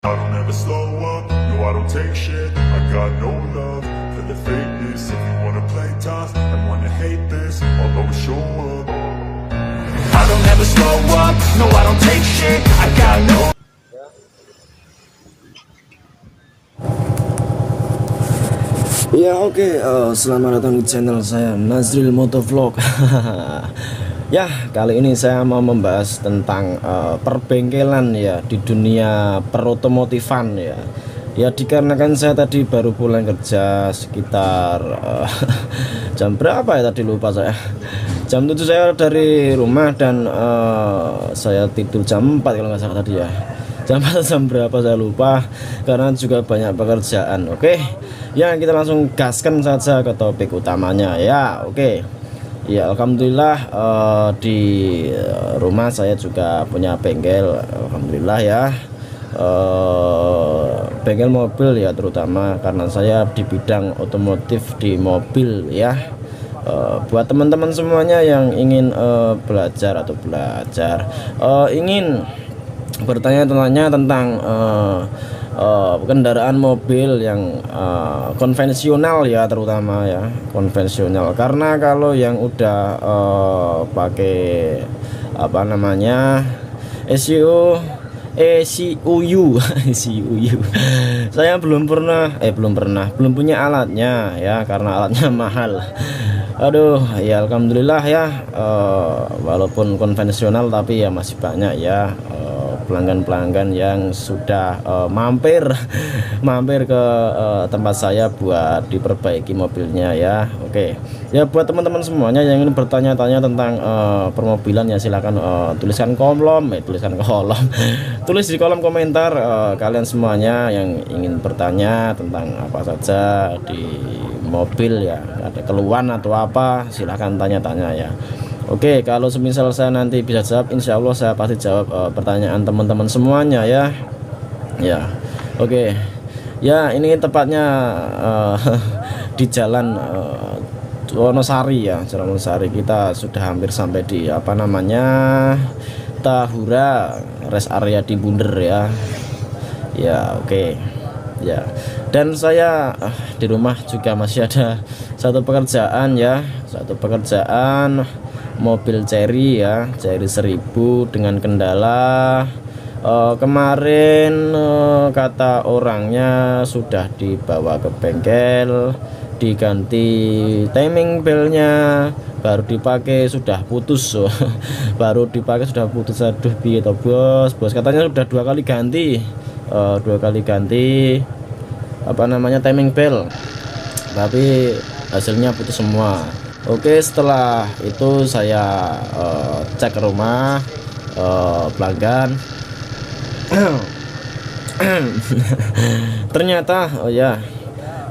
I don't ever slow up, no I don't take shit. I got no love for the fakeness. If you wanna play tough and wanna hate this, I'll always show up. I don't ever slow up, no I don't take shit. I got no. Ya oke, selamat datang di channel saya Nazril Motovlog. Ya, kali ini saya mau membahas tentang perbengkelan ya di dunia perotomotifan ya. Ya dikarenakan saya tadi baru pulang kerja sekitar jam berapa ya tadi, lupa saya. Jam 7 saya dari rumah dan saya tidur jam 4 kalau nggak salah tadi ya. Jam berapa saya lupa karena juga banyak pekerjaan. Oke, ya kita langsung gaskan saja ke topik utamanya ya. Oke, ya alhamdulillah di rumah saya juga punya bengkel, alhamdulillah ya. Bengkel mobil ya, terutama karena saya di bidang otomotif di mobil ya. Buat teman-teman semuanya yang ingin belajar ingin bertanya-tanya tentang kendaraan mobil yang konvensional ya, terutama ya konvensional, karena kalau yang udah pakai apa namanya ECU ECUU saya belum punya alatnya ya, karena alatnya mahal. Aduh ya, alhamdulillah ya, walaupun konvensional tapi ya masih banyak ya pelanggan-pelanggan yang sudah mampir ke tempat saya buat diperbaiki mobilnya ya. Oke ya, buat teman-teman semuanya yang ingin bertanya-tanya tentang permobilan ya, silakan tulis di kolom komentar kalian semuanya yang ingin bertanya tentang apa saja di mobil ya, ada keluhan atau apa, silahkan tanya-tanya ya. Oke, kalau semisal saya nanti bisa jawab, insya Allah saya pasti jawab pertanyaan teman-teman semuanya ya. Ya, oke. Ya, ini tepatnya di Jalan Wonosari ya, Jalan Wonosari. Kita sudah hampir sampai di apa namanya Tahura, rest area di Bunder ya. Ya, oke. Ya, dan saya di rumah juga masih ada satu pekerjaan ya, mobil Cherry ya, Cherry 1000 dengan kendala kemarin kata orangnya sudah dibawa ke bengkel, diganti timing belnya, baru dipakai sudah putus. Aduh piye to bos, katanya sudah dua kali ganti apa namanya timing bell, tapi hasilnya putus semua. Oke, setelah itu saya cek ke rumah pelanggan.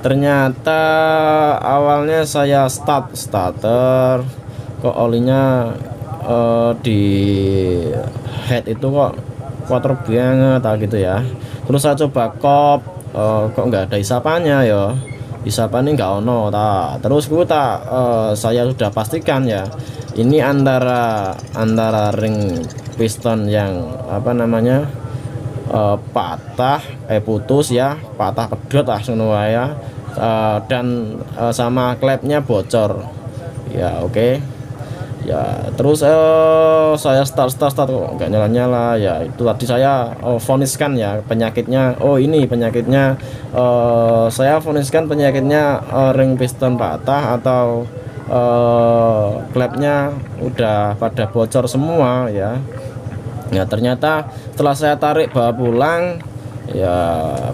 ternyata awalnya saya starter kok olinya di head itu kok kotor banget gitu ya. Terus saya coba kop, kok nggak ada isapannya ya, isapan ini nggak ono ta. Terus saya sudah pastikan ya, ini antara ring piston yang apa namanya putus ya, patah pedot lah semua ya, dan sama klepnya bocor ya. Oke ya, terus saya start kok nggak nyala ya. Itu tadi saya voniskan ya penyakitnya. Saya voniskan penyakitnya ring piston patah atau klepnya udah pada bocor semua ya. Ya ternyata setelah saya tarik bawa pulang ya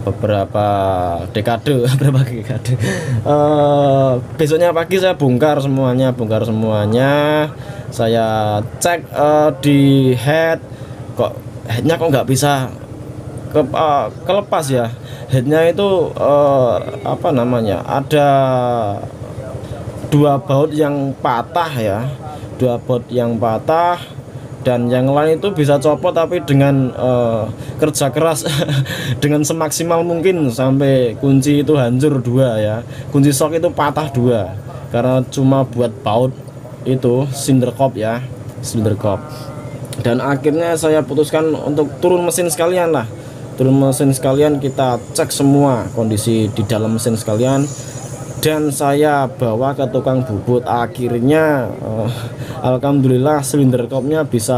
beberapa dekade besoknya pagi saya bongkar semuanya, saya cek di head, kok headnya nggak bisa kelepas ya. Headnya itu apa namanya, ada dua baut yang patah dan yang lain itu bisa copot, tapi dengan kerja keras dengan semaksimal mungkin sampai kunci itu hancur dua ya, kunci shock itu patah dua karena cuma buat baut itu cylinder kop. Dan akhirnya saya putuskan untuk turun mesin sekalian lah, drum mesin sekalian, kita cek semua kondisi di dalam mesin sekalian, dan saya bawa ke tukang bubut. Akhirnya alhamdulillah silinder kopnya bisa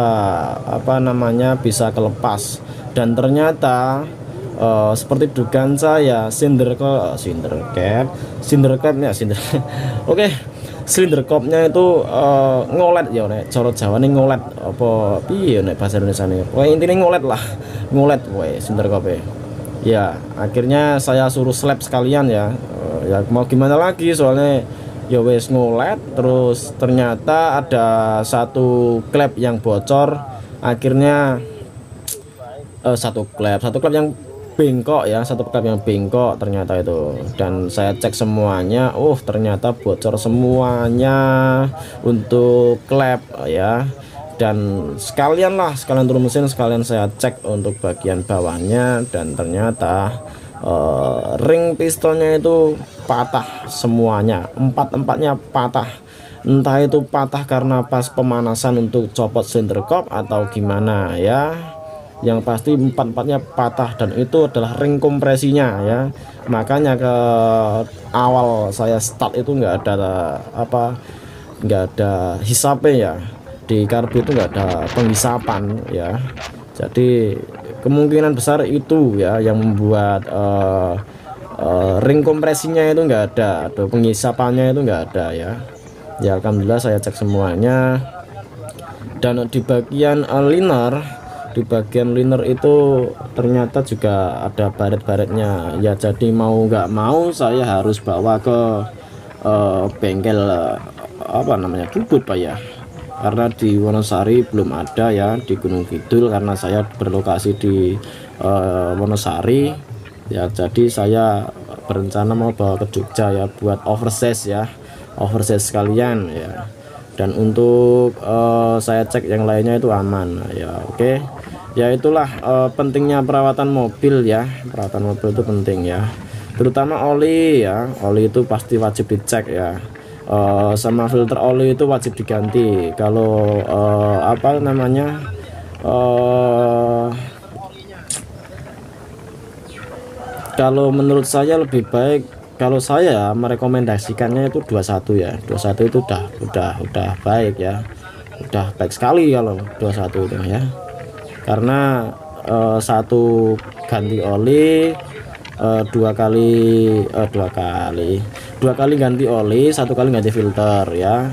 bisa kelepas, dan ternyata seperti dugaan saya silinder oke, silinder kopnya itu ngolet ya, nek cara Jawane ngolet apa piye nek bahasa Indonesia nih. Wah, intinya ngolet lah, ngolet wae silinder kopnya. Ya, akhirnya saya suruh slap sekalian ya. Ya mau gimana lagi, soalnya ya wes ngolet. Terus ternyata ada satu klep yang bocor. Akhirnya satu klep yang bengkok ya, satu klep yang bengkok ternyata itu. Dan saya cek semuanya, ternyata bocor semuanya untuk klep ya. Dan sekalian turun mesin, sekalian saya cek untuk bagian bawahnya, dan ternyata ring pistonnya itu patah semuanya, empatnya patah. Entah itu patah karena pas pemanasan untuk copot silinder kop atau gimana ya. Yang pasti empatnya patah, dan itu adalah ring kompresinya ya. Makanya ke awal saya start itu nggak ada hisapnya ya, di karbu itu nggak ada penghisapan ya. Jadi kemungkinan besar itu ya yang membuat ring kompresinya itu nggak ada, atau penghisapannya itu nggak ada ya. Ya alhamdulillah saya cek semuanya. Dan di bagian liner itu ternyata juga ada baret-baretnya ya. Jadi mau nggak mau saya harus bawa ke bengkel bubut Pak ya, karena di Wonosari belum ada ya, di Gunung Kidul. Karena saya berlokasi di Wonosari ya, jadi saya berencana mau bawa ke Jogja ya, buat oversize sekalian ya. Dan untuk saya cek yang lainnya itu aman ya. Oke. Ya itulah pentingnya perawatan mobil ya. Perawatan mobil itu penting ya, terutama oli ya. Oli itu pasti wajib dicek ya. Sama filter oli itu wajib diganti. Kalau kalau menurut saya lebih baik, kalau saya merekomendasikannya itu 21 ya. 21 itu udah baik ya, udah baik sekali kalau 21 itu ya. Karena satu ganti oli, dua kali ganti oli, satu kali ganti filter ya.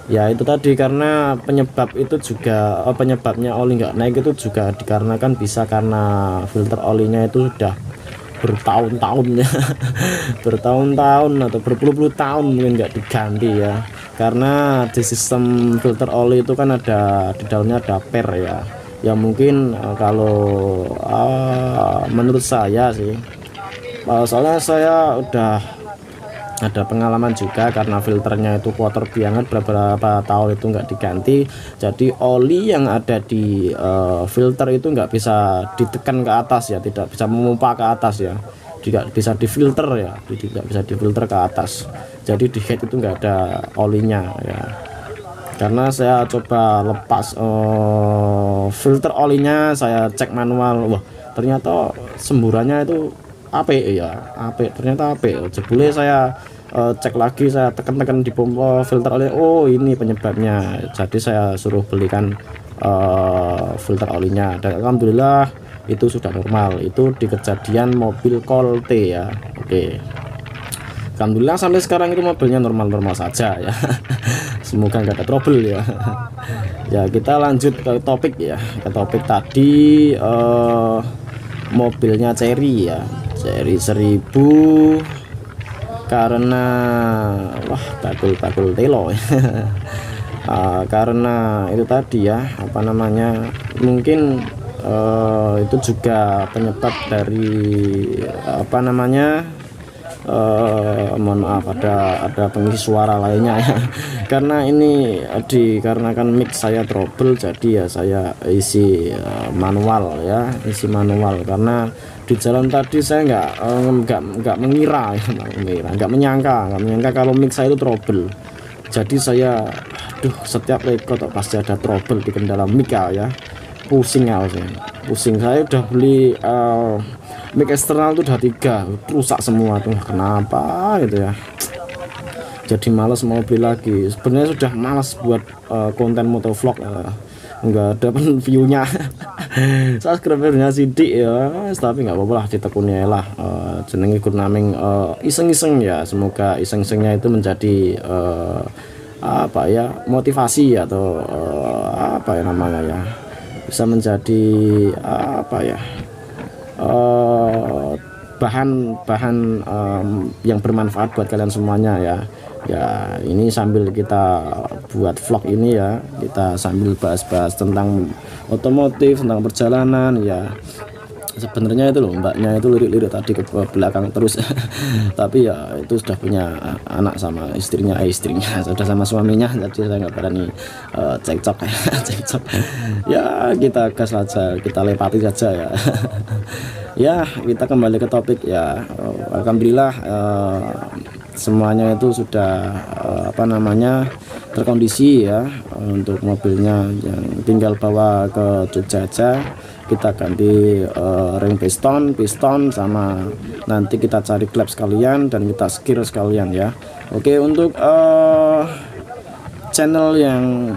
Ya itu tadi, karena penyebabnya oli nggak naik itu juga dikarenakan bisa karena filter olinya itu sudah bertahun-tahun ya bertahun-tahun atau berpuluh-puluh tahun mungkin nggak diganti ya. Karena di sistem filter oli itu kan ada di dalamnya ada per ya. Ya mungkin kalau menurut saya sih, soalnya saya udah ada pengalaman juga, karena filternya itu kotor banget, beberapa tahun itu nggak diganti. Jadi oli yang ada di filter itu nggak bisa ditekan ke atas ya, tidak bisa memompa ke atas ya, tidak bisa difilter ya, tidak bisa difilter ke atas. Jadi di head itu nggak ada olinya ya. Karena saya coba lepas filter olinya, saya cek manual, wah ternyata semburannya itu ternyata jebule saya cek lagi, saya tekan-tekan di pompa filter oli, ini penyebabnya. Jadi saya suruh belikan filter olinya, dan alhamdulillah itu sudah normal. Itu di kejadian mobil Colt ya. Oke, alhamdulillah sampai sekarang itu mobilnya normal-normal saja ya. Semoga nggak ada trouble ya. Ya kita lanjut ke topik ya, ke topik tadi. Mobilnya Cherry ya, Cherry 1000, karena bakul telo ya. Karena itu tadi ya, mungkin itu juga penyebab dari mohon maaf, ada pengisi suara lainnya ya. Karena ini dikarenakan mic saya trouble, jadi ya saya isi manual ya, karena di jalan tadi saya nggak mengira ya, nggak menyangka kalau mic saya itu trouble. Jadi saya setiap rekod pasti ada trouble di kendala mic ya. pusing ya saya. Pusing, saya udah beli mic eksternal tuh udah 3, rusak semua tuh, kenapa gitu ya. Jadi males mau beli lagi. Sebenarnya sudah malas buat konten motovlog, nggak ada view-nya. Subscribernya sidik ya, tapi nggak apa-apa lah, ditekuni lah. Jenenge gurnaming iseng-iseng ya, semoga iseng-isengnya itu menjadi apa ya, motivasi atau apa ya namanya ya, bisa menjadi apa ya, bahan yang bermanfaat buat kalian semuanya ya. Ya ini sambil kita buat vlog ini ya, kita sambil bahas-bahas tentang otomotif, tentang perjalanan ya. Sebenarnya itu loh, mbaknya itu lirik-lirik tadi ke belakang terus. Tapi ya itu sudah punya anak sama istrinya, sudah sama suaminya, jadi saya nggak berani cekcok. Cekcok ya, kita gas saja, kita lepati saja ya. Ya, kita kembali ke topik ya. Alhamdulillah semuanya itu sudah apa namanya, terkondisi ya. Untuk mobilnya yang tinggal bawa ke Jogja aja, kita ganti ring piston sama nanti kita cari klep sekalian dan kita skir sekalian ya. Oke, untuk channel yang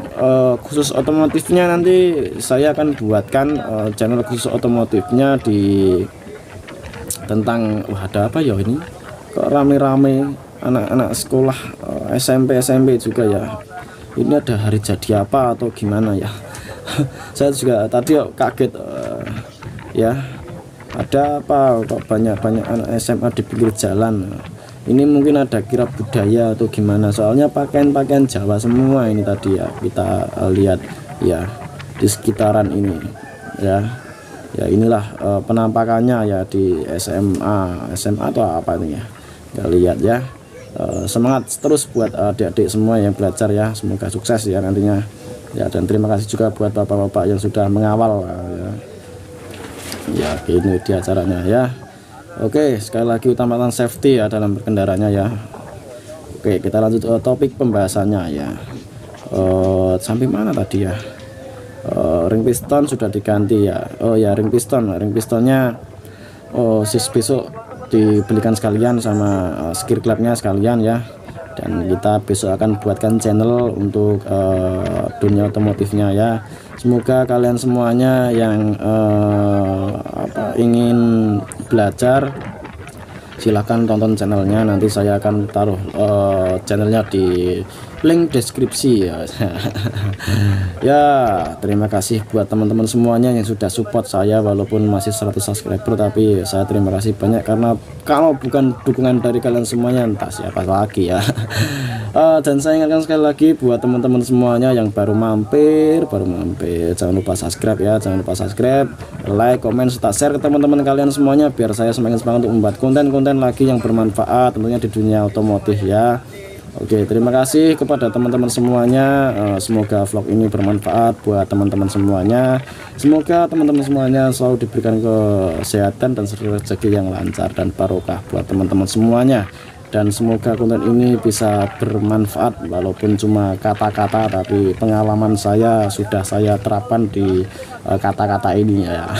khusus otomotifnya nanti saya akan buatkan channel khusus otomotifnya di tentang, wah ada apa ya ini kok rame-rame anak-anak sekolah SMP juga ya. Ini ada hari jadi apa atau gimana ya. Saya juga tadi kaget ya, ada apa kok banyak-banyak anak SMA di pinggir jalan. Ini mungkin ada kira budaya atau gimana, soalnya pakaian-pakaian Jawa semua ini tadi ya, kita lihat ya di sekitaran ini ya. Ya inilah penampakannya ya di SMA atau apa ini ya, kita lihat ya. Semangat terus buat adik-adik semua yang belajar ya, semoga sukses ya nantinya ya. Dan terima kasih juga buat bapak-bapak yang sudah mengawal ya ini di acaranya ya. Oke, sekali lagi utamakan safety ya dalam berkendaranya ya. Oke, kita lanjut topik pembahasannya ya. Sampai mana tadi ya? Ring piston sudah diganti ya. Oh ya, ring pistonnya besok dibelikan sekalian sama skir clubnya sekalian ya. Dan kita besok akan buatkan channel untuk dunia otomotifnya ya. Semoga kalian semuanya yang ingin belajar silahkan tonton channelnya, nanti saya akan taruh channelnya di link deskripsi ya. Ya terima kasih buat teman-teman semuanya yang sudah support saya walaupun masih 100 subscriber, tapi saya terima kasih banyak, karena kalau bukan dukungan dari kalian semuanya entah siapa lagi ya. Dan saya ingatkan sekali lagi buat teman-teman semuanya yang baru mampir, jangan lupa subscribe ya, jangan lupa subscribe, like, komen, serta share ke teman-teman kalian semuanya biar saya semakin semangat untuk membuat konten-konten lagi yang bermanfaat tentunya di dunia otomotif ya. Oke, terima kasih kepada teman-teman semuanya. Semoga vlog ini bermanfaat buat teman-teman semuanya. Semoga teman-teman semuanya selalu diberikan kesehatan dan rezeki yang lancar dan barokah buat teman-teman semuanya. Dan semoga konten ini bisa bermanfaat walaupun cuma kata-kata, tapi pengalaman saya sudah saya terapkan di kata-kata ini ya.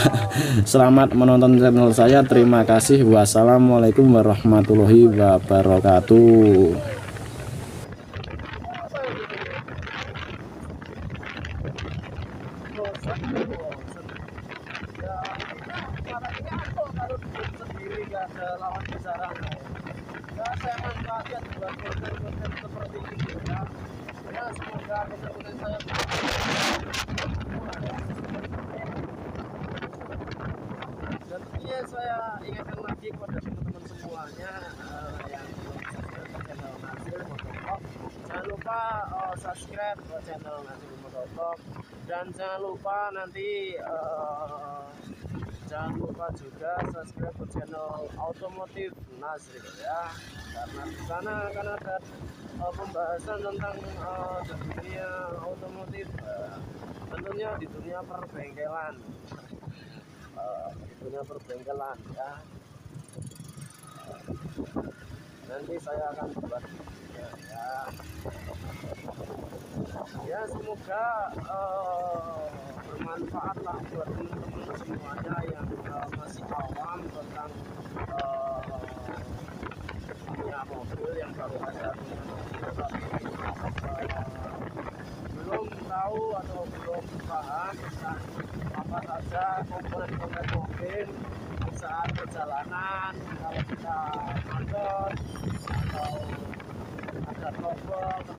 Selamat menonton channel saya. Terima kasih. Wassalamualaikum warahmatullahi wabarakatuh. Saya manfaatkan buat konten-konten seperti ini ya. Ya semoga konten-konten saya dan tentunya saya ingatkan lagi kepada teman-teman semuanya yang belum subscribe channel Nasir Motovlog, jangan lupa subscribe channel Nasir Motovlog, dan jangan lupa nanti jangan lupa juga subscribe ke channel Otomotif Nasir ya, karena di sana akan ada pembahasan tentang dunia otomotif, tentunya di dunia perbengkelan, ya. nanti saya akan buat ya semoga bermanfaat lah buat teman-teman semuanya yang masih awam tentang punya mobil yang baru aja belum tahu atau belum paham tentang apa saja komponen-komponen mobil saat perjalanan, kalau kita mandor atau ada trouble